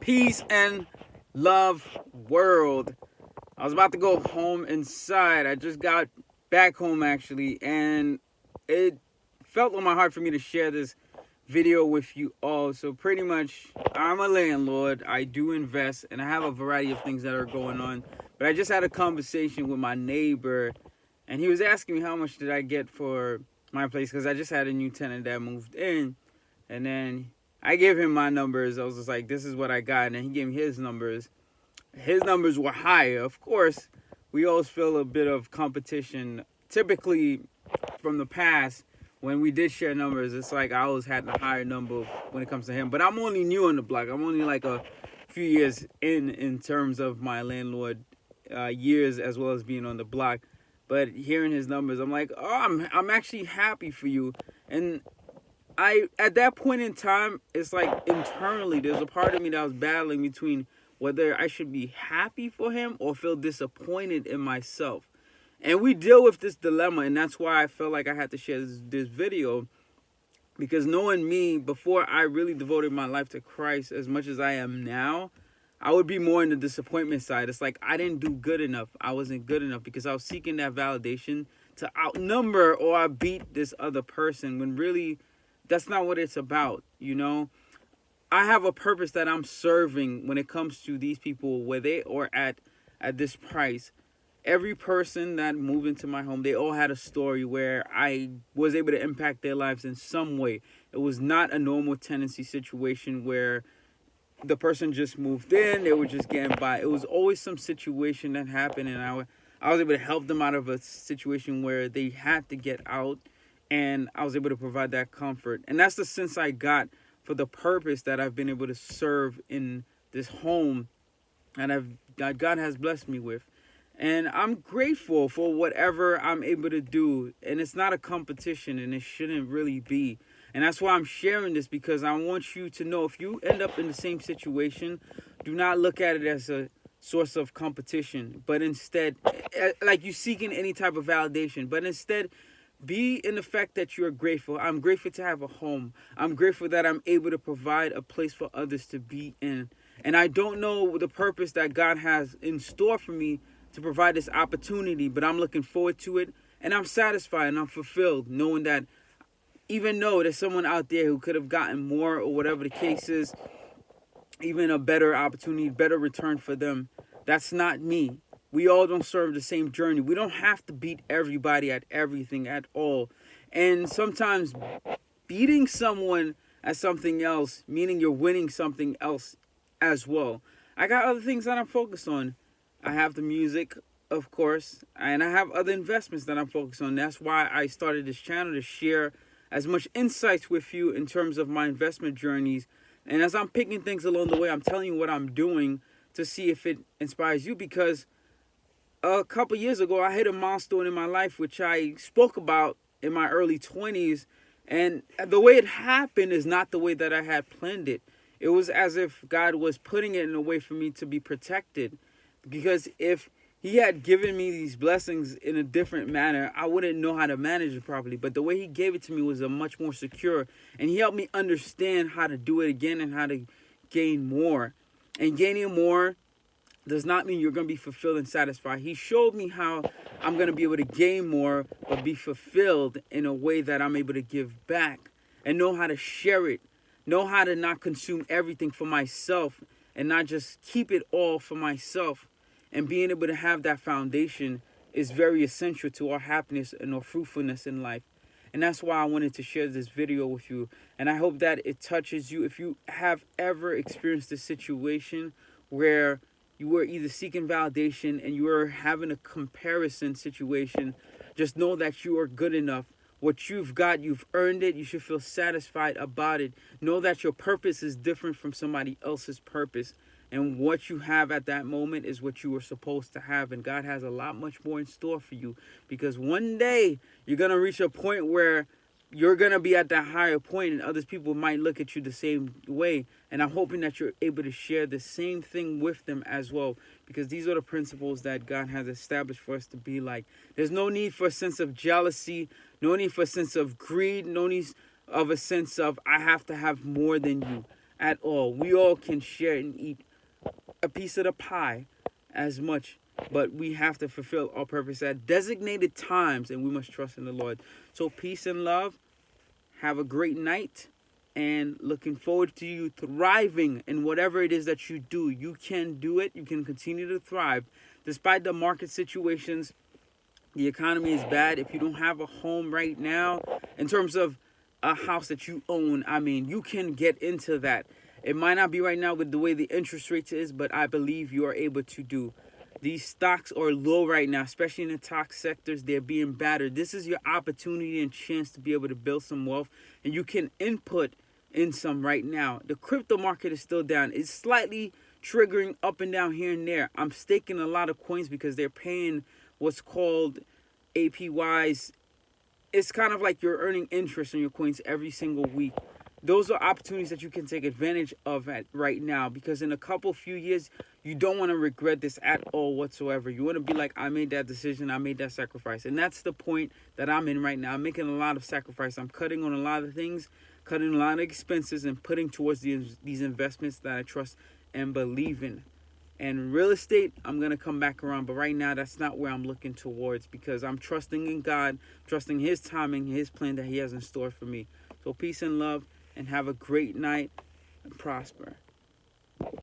Peace and love, world. I was about to go home inside. I just got back home actually, and it felt on my heart for me to share this video with you all. So, pretty much, I'm a landlord. I do invest, and I have a variety of things that are going on. But I just had a conversation with my neighbor, and he was asking me how much did I get for my place because I just had a new tenant that moved in. And then I gave him my numbers. I was just like, this is what I got. And then he gave me his numbers. His numbers were higher. Of course, we always feel a bit of competition. Typically, from the past, when we did share numbers, it's like I always had the higher number when it comes to him. But I'm only new on the block. I'm only like a few years in terms of my landlord years as well as being on the block. But hearing his numbers, I'm like, oh, I'm actually happy for you. And I at that point in time, it's like internally there's a part of me that was battling between whether I should be happy for him or feel disappointed in myself. And we deal with this dilemma, and that's why I felt like I had to share this video, because knowing me before I really devoted my life to Christ as much as I am now, I would be more in the disappointment side. It's like I didn't do good enough. I wasn't good enough because I was seeking that validation to outnumber or I beat this other person when really that's not what it's about, you know? I have a purpose that I'm serving when it comes to these people where they are at this price. Every person that moved into my home, they all had a story where I was able to impact their lives in some way. It was not a normal tenancy situation where the person just moved in, they were just getting by. It was always some situation that happened, and I was able to help them out of a situation where they had to get out, and I was able to provide that comfort. And that's the sense I got for the purpose that I've been able to serve in this home that God has blessed me with. And I'm grateful for whatever I'm able to do. And it's not a competition, and it shouldn't really be. And that's why I'm sharing this, because I want you to know if you end up in the same situation, do not look at it as a source of competition, but instead, like you seeking any type of validation, but instead, be in the fact that you're grateful. I'm grateful to have a home. I'm grateful that I'm able to provide a place for others to be in. And I don't know the purpose that God has in store for me to provide this opportunity, but I'm looking forward to it. And I'm satisfied and I'm fulfilled knowing that even though there's someone out there who could have gotten more or whatever the case is, even a better opportunity, better return for them, that's not me. We all don't serve the same journey. We don't have to beat everybody at everything at all. And sometimes beating someone at something else, meaning you're winning something else as well. I got other things that I'm focused on. I have the music, of course, and I have other investments that I'm focused on. That's why I started this channel, to share as much insights with you in terms of my investment journeys. And as I'm picking things along the way, I'm telling you what I'm doing to see if it inspires you, because a couple years ago, I hit a milestone in my life, which I spoke about in my early 20s. And the way it happened is not the way that I had planned it. It was as if God was putting it in a way for me to be protected. Because if He had given me these blessings in a different manner, I wouldn't know how to manage it properly. But the way He gave it to me was a much more secure. And He helped me understand how to do it again and how to gain more. And gaining more does not mean you're going to be fulfilled and satisfied. He showed me how I'm going to be able to gain more, but be fulfilled in a way that I'm able to give back and know how to share it, know how to not consume everything for myself and not just keep it all for myself. And being able to have that foundation is very essential to our happiness and our fruitfulness in life. And that's why I wanted to share this video with you. And I hope that it touches you. If you have ever experienced a situation where you were either seeking validation and you were having a comparison situation, just know that you are good enough. What you've got, you've earned it. You should feel satisfied about it. Know that your purpose is different from somebody else's purpose. And what you have at that moment is what you were supposed to have. And God has a lot much more in store for you. Because one day you're going to reach a point where you're going to be at that higher point and other people might look at you the same way. And I'm hoping that you're able to share the same thing with them as well. Because these are the principles that God has established for us to be like. There's no need for a sense of jealousy. No need for a sense of greed. No need of a sense of I have to have more than you. at all. We all can share and eat a piece of the pie as much, but we have to fulfill our purpose at designated times, and we must trust in the Lord. So peace and love. Have a great night, and looking forward to you thriving in whatever it is that you do. You can do it. You can continue to thrive despite the market situations. The economy is bad. If you don't have a home right now, in terms of a house that you own, I mean, you can get into that. It might not be right now with the way the interest rates is, but I believe you are able to do. These stocks are low right now, especially in the tech sectors. They're being battered. This is your opportunity and chance to be able to build some wealth, and you can input in some right now. The crypto market is still down. It's slightly triggering up and down here and there. I'm staking a lot of coins because they're paying what's called APYs. It's kind of like you're earning interest on your coins every single week. Those are opportunities that you can take advantage of right now, because in a couple few years, you don't want to regret this at all whatsoever. You want to be like, I made that decision, I made that sacrifice. And that's the point that I'm in right now. I'm making a lot of sacrifice. I'm cutting on a lot of things, cutting a lot of expenses, and putting towards these investments that I trust and believe in. And real estate, I'm going to come back around. But right now, that's not where I'm looking towards, because I'm trusting in God, trusting His timing, His plan that He has in store for me. So peace and love, and have a great night and prosper.